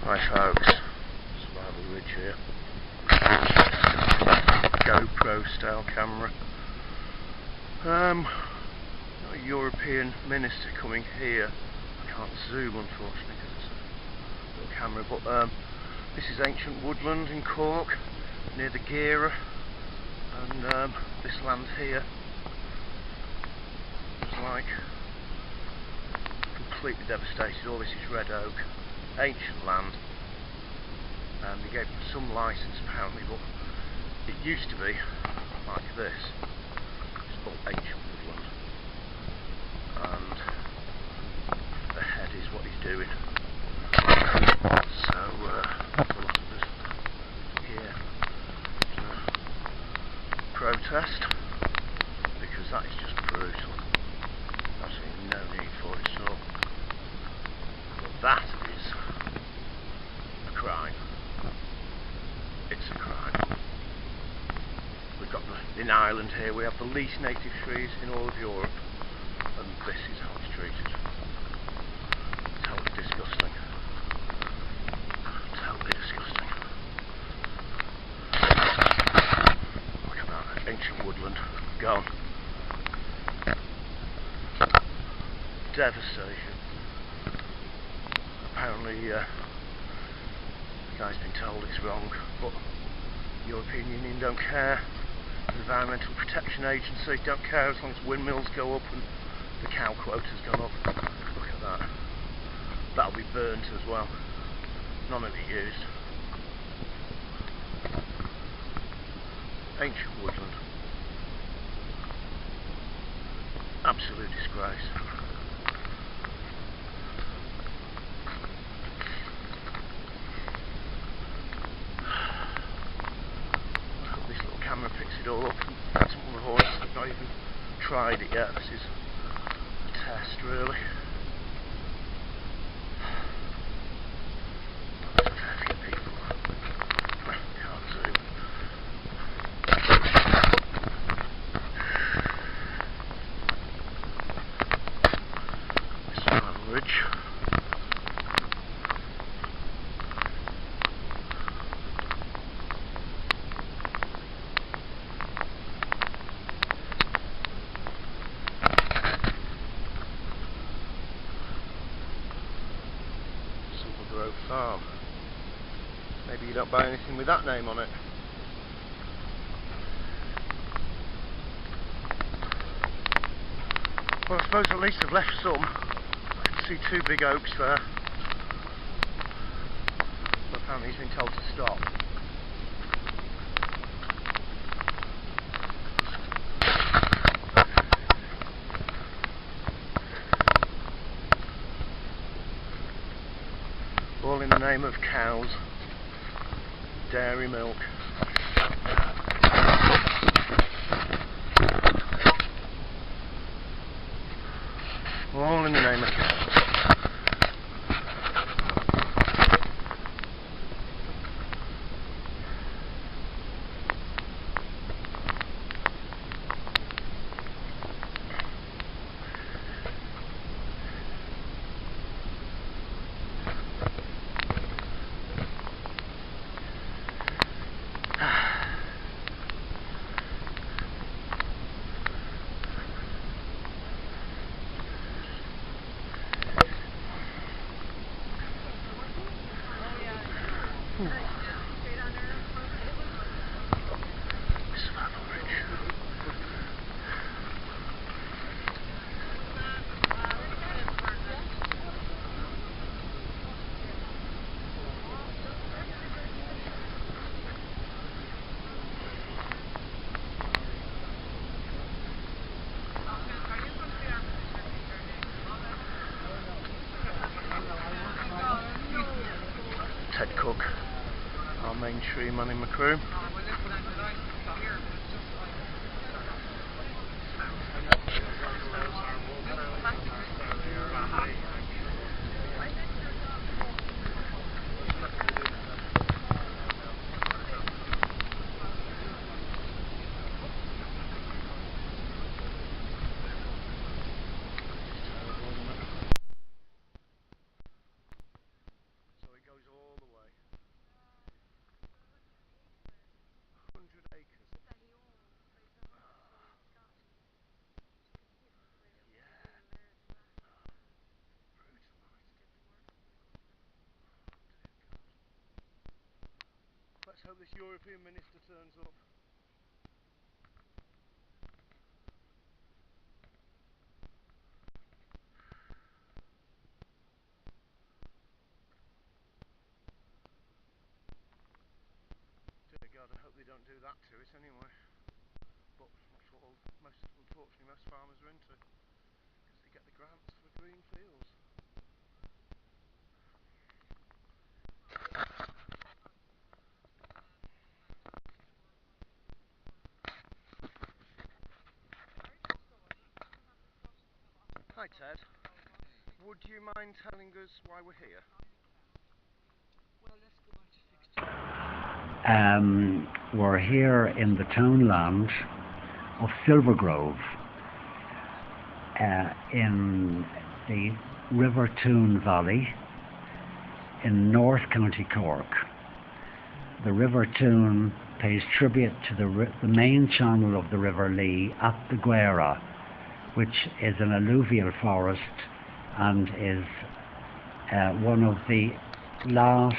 Hi folks, Survival Ridge here. GoPro style camera. Got a European minister coming here. I can't zoom unfortunately because it's a little camera, but this is ancient woodland in Cork near the Gira, and this land here was like completely devastated. All this is red oak, ancient land, and they gave them some license apparently, but it used to be like this. It's all ancient woodland, and the head is what he's doing. So there's a lot of us here to protest, because that is just brutal. Absolutely no need for it at all. But that is a crime. It's a crime. We've got in Ireland here, we have the least native trees in all of Europe, and this is how it's treated. Totally disgusting. Totally disgusting. Look at that ancient woodland gone. Devastation. Apparently the guy's been told it's wrong, but the European Union don't care. The Environmental Protection Agency don't care as long as windmills go up and the cow quota's gone up. Look at that. That'll be burnt as well. None of it used. Ancient woodland. Absolute disgrace. This little camera picks it all up, and some of the horses have not even tried it yet. This is a test, really. Ridge. Grove Farm. Maybe you don't buy anything with that name on it. Well, I suppose at least I've left some. I can see two big oaks there. But apparently he's been told to stop. All in the name of cows, dairy milk. All in the name of cows. Survival Ridge. Ted Cook, our main tree man in my crew. So it goes all the Let's hope this European minister turns up. Dear God, I hope they don't do that to it anyway. But that's what unfortunately most farmers are into, because they get the grants for green fields. Hi Ted, would you mind telling us why we're here? We're here in the townland of Silvergrove, in the River Toon Valley in North County Cork. The River Toon pays tribute to the main channel of the River Lee at the Guera, which is an alluvial forest and is one of the last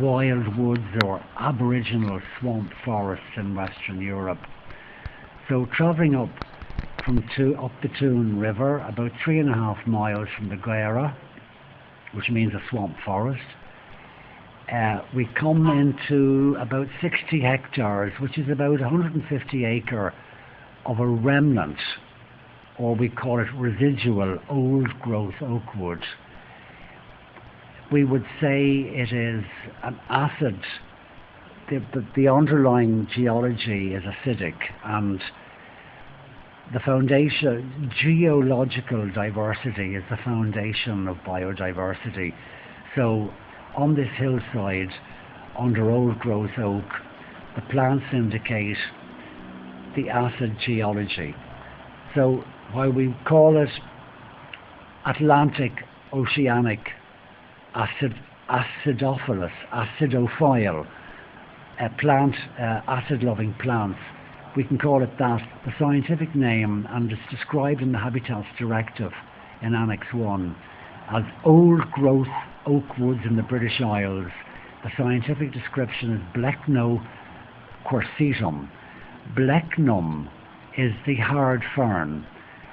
wild woods or aboriginal swamp forests in Western Europe. So travelling up the Toon River, about 3.5 miles from the Guera, which means a swamp forest, we come into about 60 hectares, which is about 150 acre of a remnant, or we call it residual old growth oak wood. We would say it is an acid. The underlying geology is acidic, and the foundation, geological diversity, is the foundation of biodiversity. So on this hillside, under old growth oak, the plants indicate the acid geology. So while we call it Atlantic oceanic acidophilous, acidophile plant, acid-loving plants, we can call it that. The scientific name, and it's described in the Habitats Directive in Annex 1 as old growth oak woods in the British Isles. The scientific description is Blecno quercetum. Blecnum is the hard fern,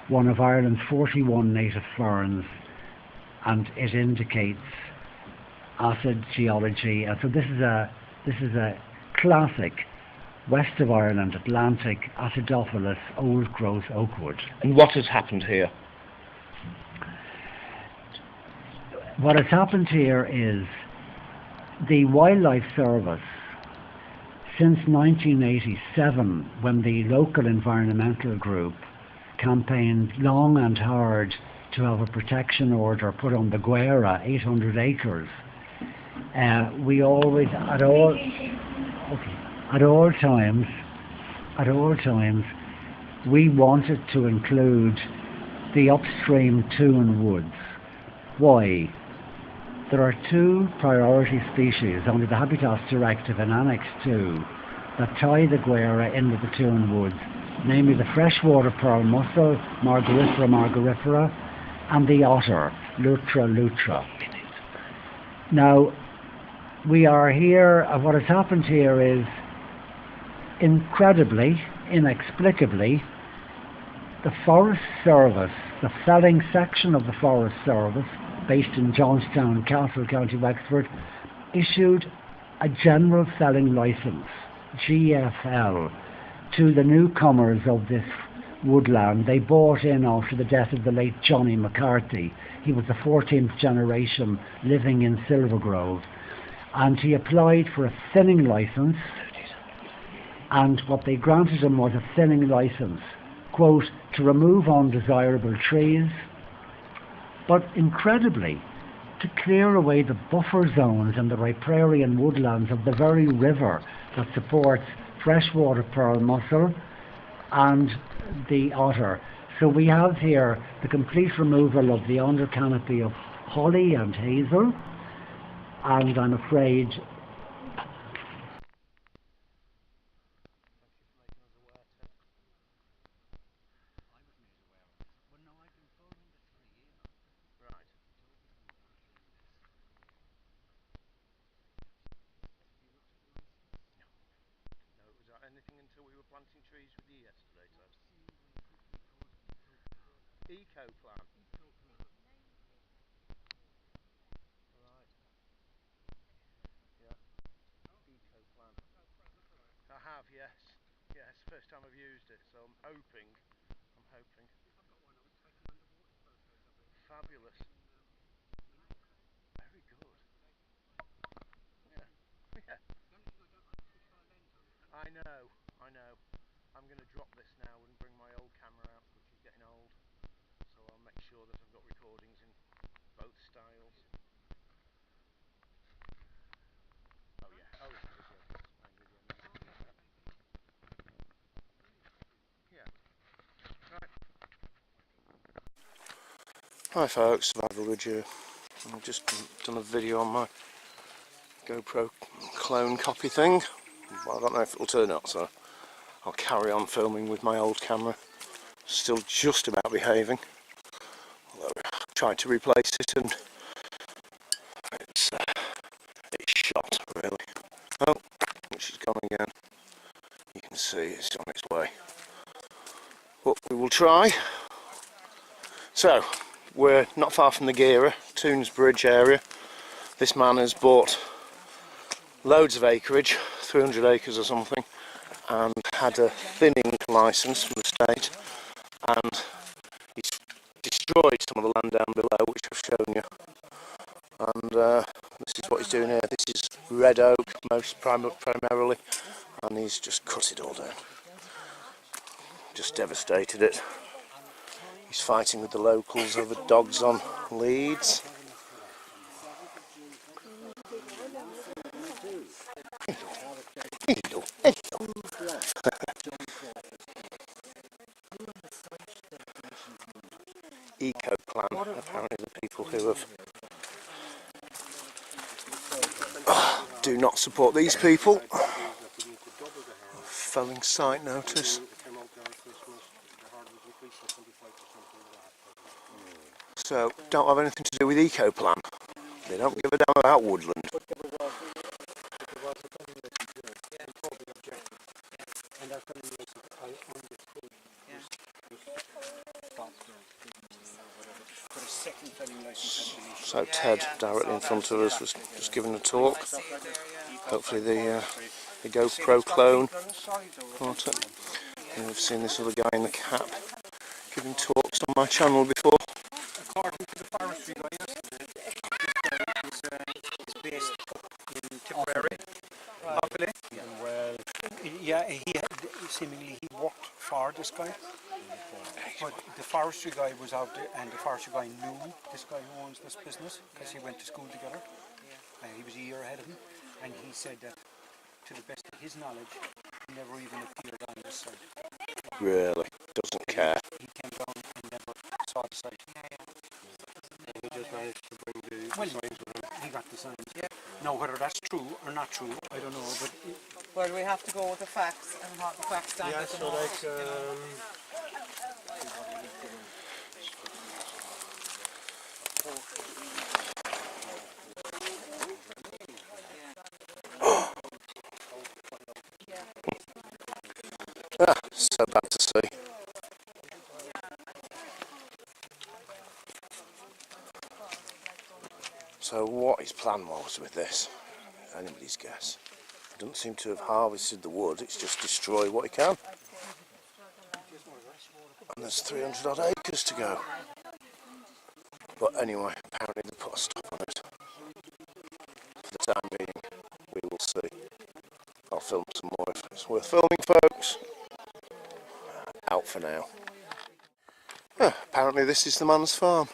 one of Ireland's 41 native ferns, and it indicates acid geology. And so this is a classic west of Ireland Atlantic acidophilous old growth oak wood. And what has happened here? What has happened here is the Wildlife Service, since 1987, when the local environmental group campaigned long and hard to have a protection order put on the Guera, 800 acres, we always, at all times, we wanted to include the upstream Toon woods. Why? There are 2 priority species under the Habitats Directive in Annex 2 that tie the Guera in with the Toon woods, namely the freshwater pearl mussel, Margarifera margarifera, and the otter, Lutra lutra. Now, we are here, what has happened here is, incredibly, inexplicably, the Forest Service, the felling section of the Forest Service, based in Johnstown Castle, County Wexford, issued a general felling licence, GFL, to the newcomers of this woodland. They bought in after the death of the late Johnny McCarthy. He was the 14th generation living in Silvergrove, and he applied for a thinning licence, and what they granted him was a thinning licence, quote, to remove undesirable trees, but incredibly, to clear away the buffer zones and the riparian woodlands of the very river that supports freshwater pearl mussel and the otter. So we have here the complete removal of the under canopy of holly and hazel, and I'm afraid planting trees with you yesterday, Ted? Eco plan. Right. Yeah. Eco plan. I have, yes. Yes, first time I've used it, so I'm hoping. Fabulous. Very good. Yeah. Yeah. I know. I'm going to drop this now and bring my old camera out, which is getting old. So I'll make sure that I've got recordings in both styles. Oh yeah. Oh, it's video. Yeah. Right. Hi folks, Survival with you. I've just done a video on my GoPro clone copy thing. Well, I don't know if it'll turn up, so I'll carry on filming with my old camera. Still just about behaving. Although I tried to replace it and it's shot really. Oh, she's gone again. You can see it's on its way. But we will try. So, we're not far from the Gira, Toons Bridge area. This man has bought loads of acreage, 300 acres or something, and had a thinning licence from the state, and he's destroyed some of the land down below, which I've shown you. And this is what he's doing here. This is red oak, primarily, and he's just cut it all down. Just devastated it. He's fighting with the locals over dogs on leads. Hello. Eco plan, apparently the people who have do not support these people. Felling site notice. So, don't have anything to do with eco plan. They don't give a damn about woodland. So Ted, directly in front of us, was just giving a talk. Hopefully the GoPro clone caught it. And we've seen this other guy in the cap giving talks on my channel before. According to the forestry guy yesterday, this guy is based in Tipperary, Offaly. Well, yeah, seemingly he worked for this guy, but the forestry guy was out there, and the forestry guy knew this guy who owns this business because he went to school together. He was a year ahead of him, and he said that, to the best of his knowledge, he never even appeared on this site. Really? Doesn't care. He came down and never saw the site. He just managed to bring the signs with him. He got the signs. Yeah. Now, whether that's true or not true, I don't know. But well, we have to go with the facts and what the facts stand Yeah, at the so moment. like, So bad to see. So what his plan was with this, anybody's guess. He doesn't seem to have harvested the wood, it's just destroy what he can. And there's 300 odd acres to go. But anyway, apparently they put a stop on it. For the time being, we will see. I'll film some more if it's worth filming, folks. Out for now. Apparently this is the man's farm.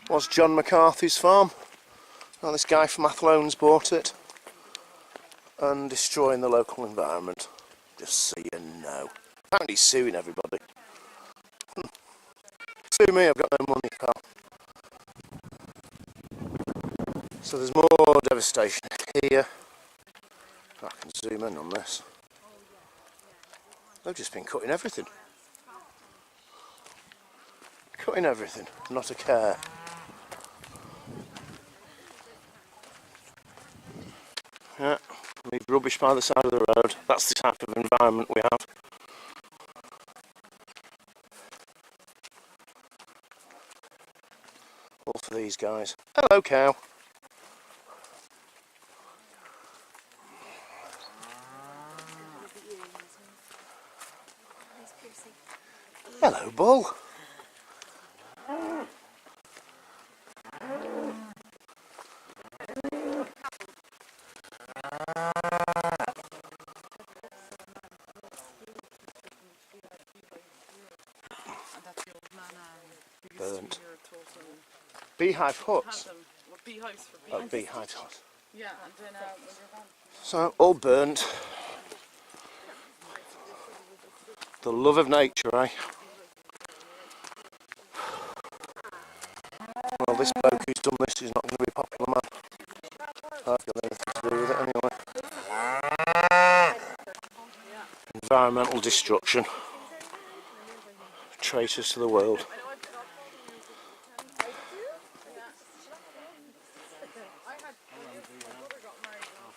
Was John McCarthy's farm. Now this guy from Athlone's bought it and destroying the local environment. Just so you know. Apparently he's suing everybody. Sue me, I've got no money, pal. So there's more devastation here. I can zoom in on this. They've just been cutting everything. Cutting everything, not a care. Yeah, leave rubbish by the side of the road. That's the type of environment we have. for these guys. Hello, cow. Hello, bull. Burnt. Beehive huts. Beehives for Oh, beehive hut. Yeah, and then when you're gone. So, all burnt. The love of nature, eh? Well, this bloke who's done this is not going to be a popular man. I've got anything to do with it anyway. Environmental destruction. Traitors to the world.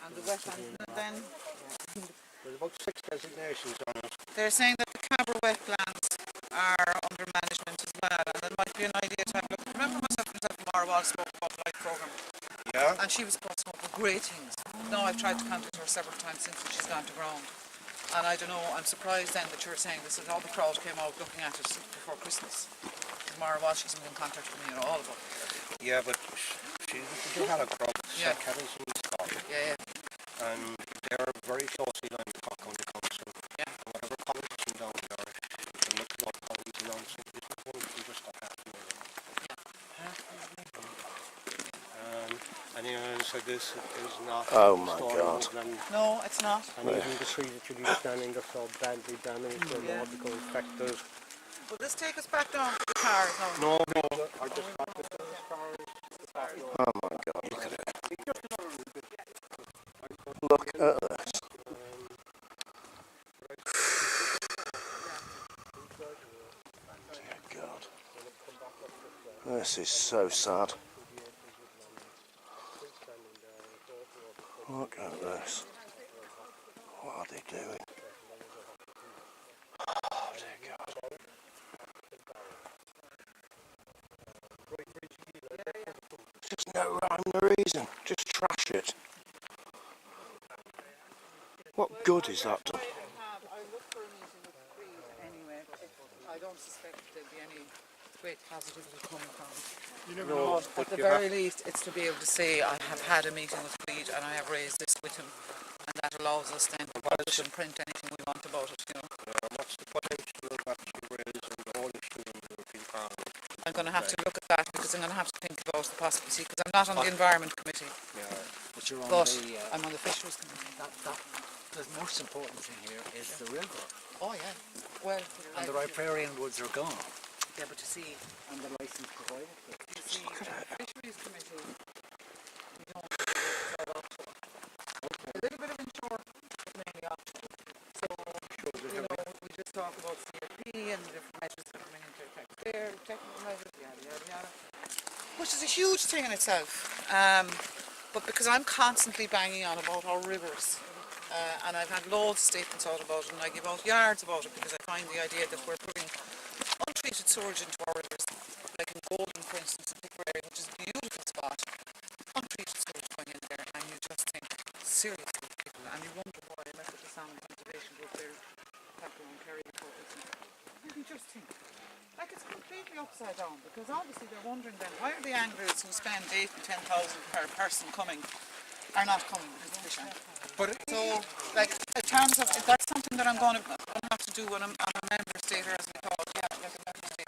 And the wetlands, and then There's about 6 designations on it. they're saying that the Cabra wetlands are under management as well, and it might be an idea to have a look. Remember myself and Mara Wall spoke about the light programme, Yeah. and she was supposed to come up with great things. No, I've tried to contact her several times since she's gone to ground. And I don't know, I'm surprised then that you're saying this, and all the crowd came out looking at it before Christmas. Mara Wall, she's been in contact with me at all about it. Yeah, but she's the Hella Crop, Yeah. Kettles in Scotland. Yeah, And they're very closely lined with Cork County Council. Yeah. And whatever politician down there, the local authorities announcing this was one, we just got half a million. And anyone said this is not Oh my story God. woodland. No, it's not. And even the trees that you'll be standing, they're so badly damaged, they're Yeah. not become infected. Will this take us back down to the cars now? No, I just got this as far as Oh my God, look at it. Look at this. Dear God. This is so sad. Look at this. What are they doing? Oh dear God. Just no rhyme or reason. Just trash it. What good is that done? I look for a meeting with Creed anyway. I don't suspect there'll be any great positivity coming from it. You never know. At the very least, it's to be able to say I have had a meeting with Creed and I have raised this with him, and that allows us then to publish and print anything we want about it, you know. What's the potential of that to raise and the whole issue in the European Parliament? I'm going to have to look at that because I'm going to have to think about the possibility, because I'm not on the Environment Committee, Yeah. But you're on but the, I'm on the Fisheries Committee. the most important thing here is the river. Oh yeah, well, And the riparian woods are gone. yeah, but you see, And the license provided for it. you see, the Fisheries Committee, we don't decide offshore. A little bit of inshore, but mainly offshore. So, you know, we just talk about CRP and the different measures that are coming into effect there, technical measures, yada, yada, yada. Which is a huge thing in itself. But because I'm constantly banging on about our rivers, and I've had loads of statements out about it, and I give out yards about it, because I find the idea that we're putting untreated sewage into our rivers, like in Golden, for instance, in Tipperary, which is a beautiful spot, untreated sewage going in there, and you just think, seriously, people, and you wonder why I met with the salmon conservation group there, Tackle and Kerry, and you just think, like it's completely upside down, because obviously they're wondering then, why are the anglers who spend 8,000 and 10,000 per person coming, are not coming because the fish aren't. But So, like, in terms of, that's something that I'm going to have to do when I'm a member state, or as we call it, yeah, like a member state,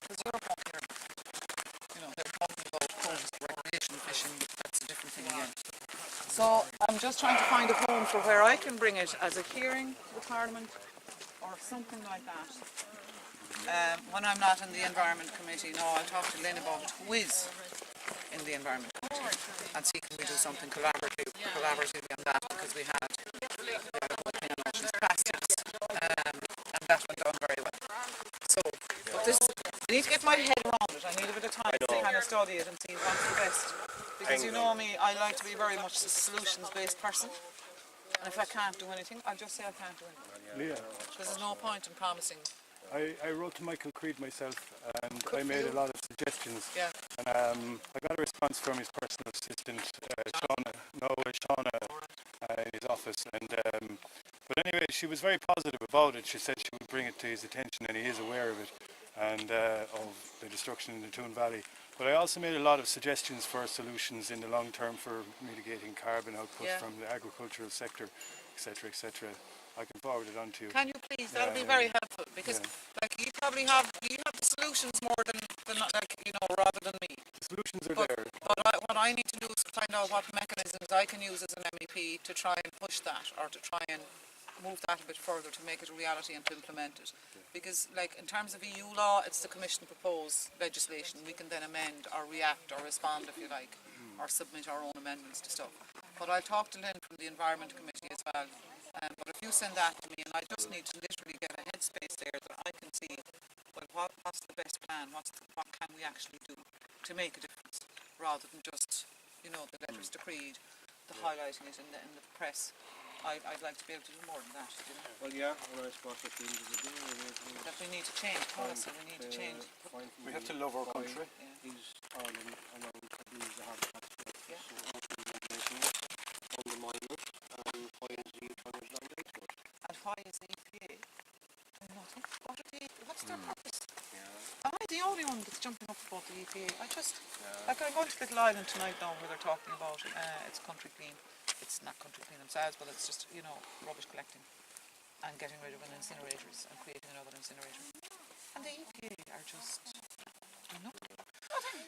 because Europe won't care. You know, they're talking about quotas for recreational fishing, that's a different thing again. So, I'm just trying to find a home for where I can bring it as a hearing to the Parliament, or something like that. When I'm not in the Environment Committee, no, I'll talk to Lynn about it, who is in the Environment Committee, and see can we do something collaboratively on that, because we had oceans plastics, and that went down very well. So, but this, I need to get my head around it. I need a bit of time to kind of study it and see what's the best. Because you know me, I like to be very much a solutions-based person. And if I can't do anything, I'll just say I can't do anything. yeah. Because there's no point in promising I wrote to Michael Creed myself, and I made a lot of suggestions. Yeah. And I got a response from his personal assistant, Shauna, in his office. And but anyway, she was very positive about it. She said she would bring it to his attention, and he is aware of it, and of the destruction in the Toon Valley. But I also made a lot of suggestions for solutions in the long term for mitigating carbon output from the agricultural sector, etc., etc. I can forward it on to you. Can you please? That'll be very helpful, because like you probably have the solutions more than like, you know, rather than me. The solutions are But there. what I need to do is find out what mechanisms I can use as an MEP to try and push that, or to try and move that a bit further to make it a reality and to implement it. Because like in terms of EU law, it's the Commission propose legislation. We can then amend or react or respond, if you like, or submit our own amendments to stuff. But I'll talk to Lynn from the Environment Committee as well. But if you send that to me, and I just need to literally get a headspace there that I can see, well, what's the best plan? What can we actually do to make a difference, rather than just, you know, the letters to Creed, the highlighting it in the press. I'd like to be able to do more than that, you know. Well, yeah, and I suppose at the end of the day, That we need to change policy, we need to change. We have to love our country. These Ireland and our countries that have that space. Yeah. So open it, undermine it, and why is the trying to dominate it? And why is the EPA doing nothing? What's their purpose? Yeah. Am I the only one that's jumping up about the EPA? Like I'm going to Little Island tonight now, where they're talking about it's country clean. It's not country clean themselves, but it's just, you know, rubbish collecting and getting rid of incinerators and creating another incinerator. And the EPA are just nothing.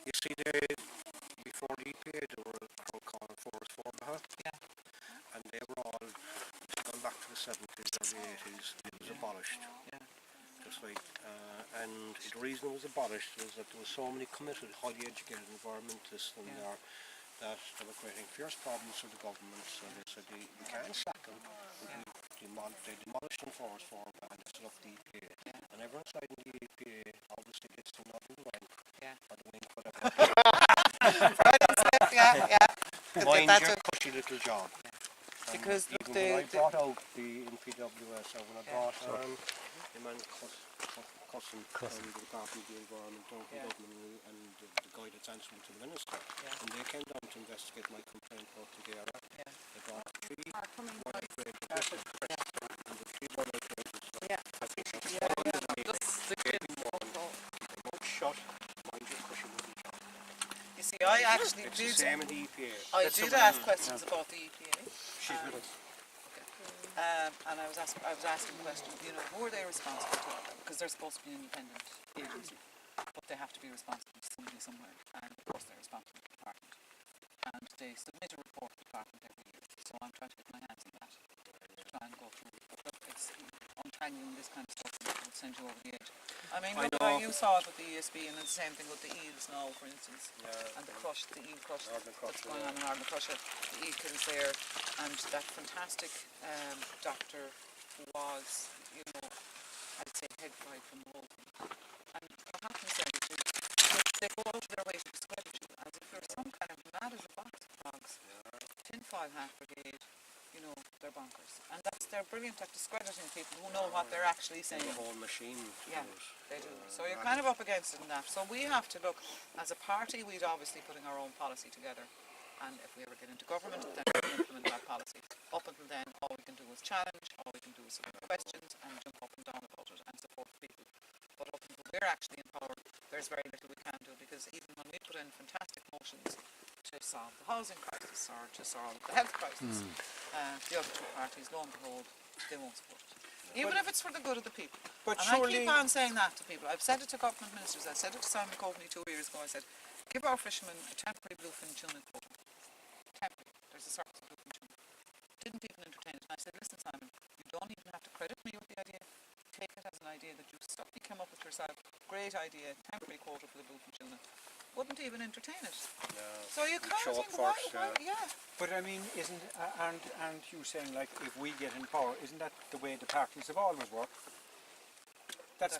You see, before the EPA, there were a crowd called Forest Forbaha. Yeah. And they were all, going back to the 70s or the 80s, it was abolished. Yeah. Just like, and the reason it was abolished was that there were so many committed, highly educated environmentalists in there that they were creating fierce problems for the government. So they said, we can't sack them. They demolished the Forest Forbaha and set up the EPA. And everyone inside in the EPA obviously gets to nothing to win. Or the win, whatever. Mind your cushy little job. Because look, when I brought out the NPWS, when I brought the man Cussin from the Department of the Environment down from Dublin, and the guy that's answering to the Minister, and they came down to investigate my complaint about the DRA. They brought three wildlife rangers and the three wildlife rangers. Shut, mind your cushy little job. You see, I actually It's the same in the EPA. I did ask questions about the EPA. She's with us. And I was asking the question, you know, who are they responsible to? Because they're supposed to be an independent agency, but they have to be responsible to somebody somewhere, and of course they're responsible to the department. And they submit a report to the department every year, so I'm trying to get my hands on that, to try and go through. But look, it's untangling this kind of stuff that will send you over the edge. I mean, you saw it with the ESB, and it's the same thing with the eels now, for instance, and the eel crush that's going on in Arden Crusher. The eel kills there, and that fantastic doctor who was, you know, I'd say head guy from the whole thing. And what happens then is they go out of their way to discredit you as if you're some kind of mad as a box of frogs. Tinfoil hat brigade, you know, they're bonkers. And they're brilliant at discrediting people who know what they're actually saying. The whole machine to do it. They do. So you're kind of up against it in that. So we have to look, as a party, we'd obviously putting our own policy together. And if we ever get into government, then we can implement that policy. Up until then, all we can do is challenge, all we can do is submit questions and jump up and down about it and support people. But up until we're actually in power, there's very little we can do, because even when we put in fantastic motions to solve the housing crisis or to solve the health crisis, the other two parties, lo and behold, they won't support it. Even if it's for the good of the people. But and surely, I keep on saying that to people. I've said it to government ministers. I said it to Simon Coveney 2 years ago. I said, give our fishermen a temporary bluefin tuna quota. Temporary. There's a surplus of bluefin tuna. Didn't even entertain it. And I said, listen, Simon, you don't even have to credit me with the idea. Take it as an idea that you suddenly came up with yourself. Great idea, temporary quota for the bluefin tuna. Wouldn't even entertain it. No. So you can't think why, But I mean, isn't and you saying, like, if we get in power, isn't that the way the parties have always worked? That's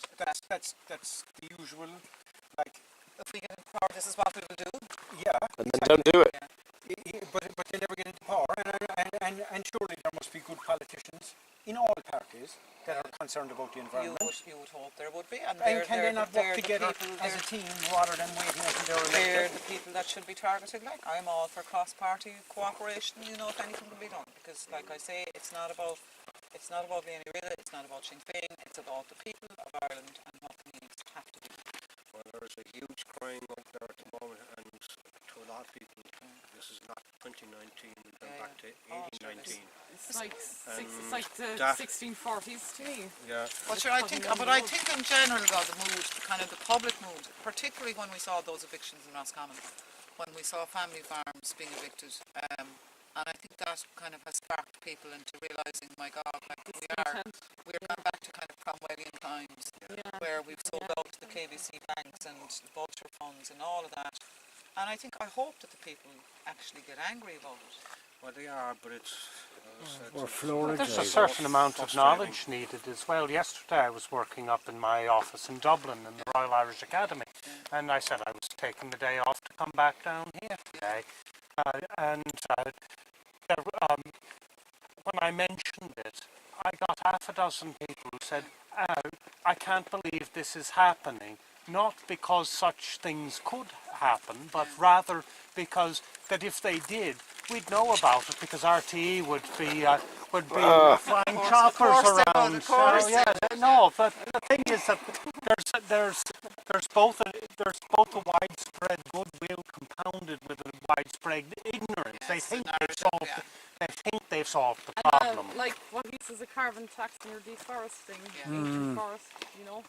the usual, like. If we get in power, this is what we will do. Yeah. And then don't do it. But they never get into power, and surely there must be good politicians in all parties that are concerned about the environment. You would hope there would be. And Can they not work together as a team rather than waiting until they're they're elected? the people that should be targeted. Like, I'm all for cross-party cooperation, you know, if anything can be done. Because, like I say, it's not about Léana Riada, it's not about Sinn Féin, it's about the people of Ireland and what the needs have to be. Well, there's a huge crime out there at the moment, and to a lot of people, this is not 2019, we've been back to 1819. It's like the that- 1640s to me. Yeah, But I think in general, though, the mood, kind of the public mood, particularly when we saw those evictions in Roscommon, when we saw family farms being evicted, and I think that kind of has sparked people into realising, my God, like we're going back to kind of Cromwellian times, where we've sold out to the KBC banks and the vulture funds and all of that. And I hope that the people actually get angry about it. well, they are, but it's... Or Florida. There's a certain amount of knowledge needed as well. Yesterday I was working up in my office in Dublin in the Royal Irish Academy, and I said I was taking the day off to come back down here today. When I mentioned it, I got half a dozen people who said, I can't believe this is happening, not because such things could happen, but rather because that if they did, we'd know about it, because RTE would be flying choppers around. No, but the thing is that there's both a widespread goodwill compounded with a widespread ignorance. They think they've solved the problem. Like what he says, a carbon tax and you're deforesting ancient forest, you know.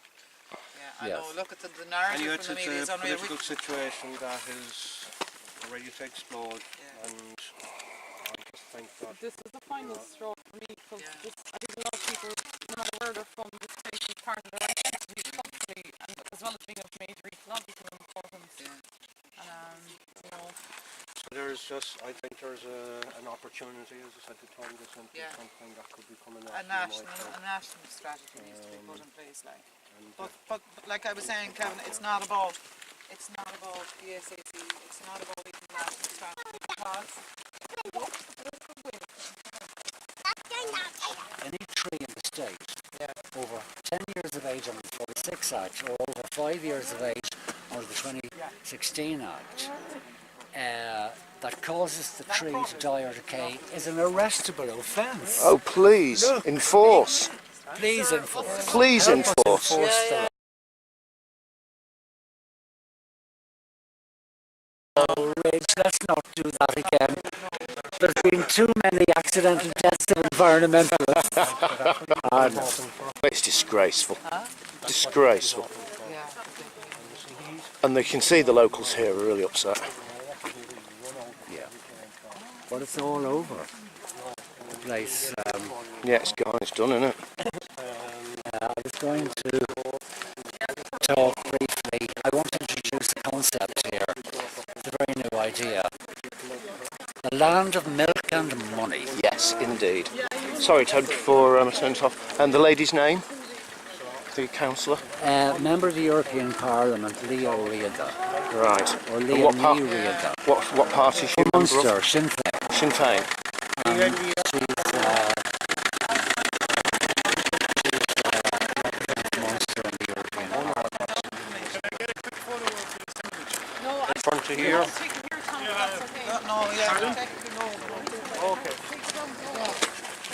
Yeah, I know. Look at the narrative It's from the media. It's a unreal. political situation that is ready to explode, and I just think that... This is the final straw for me, because I think a lot of people, no matter where they're from, this place is part of their identity culturally, and as well as being of major ecological importance. You know. So there's just, I think there's an opportunity, as I said, to turn this into something that could become a national strategy needs to be put in place, like. But like I was saying, Kevin, it's not about the SAC. It's not about even national strategy, because Any tree in the state over 10 years of age under the 46 Act, or over 5 years of age under the 2016 Act, that causes the tree to die or decay is an arrestable offence. Oh, please, enforce. Please enforce. Please Help us enforce. enforce the law. Oh, Rich, let's not do that again. There's been too many accidental deaths of environmentalists. It's disgraceful. Disgraceful. And they can see the locals here are really upset. Yeah. But it's all over the place. Yeah, it's gone, it's done, isn't it? I was going to talk briefly. I want to introduce the concept here. It's a very new idea. The land of milk and money. Yes, indeed. Sorry, Ted, before I turn it off. And the lady's name? The councillor? Member of the European Parliament, Leo Riada. Right. Or And Leo Riada. What party is she member of? Munster, Sinn Féin. Sinn Féin. Munster in the European Parliament. In front of here. Okay.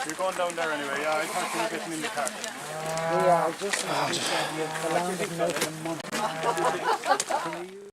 You're going down there anyway, I thought you were getting in the car. Yeah, I just the land of milk and money. Can you use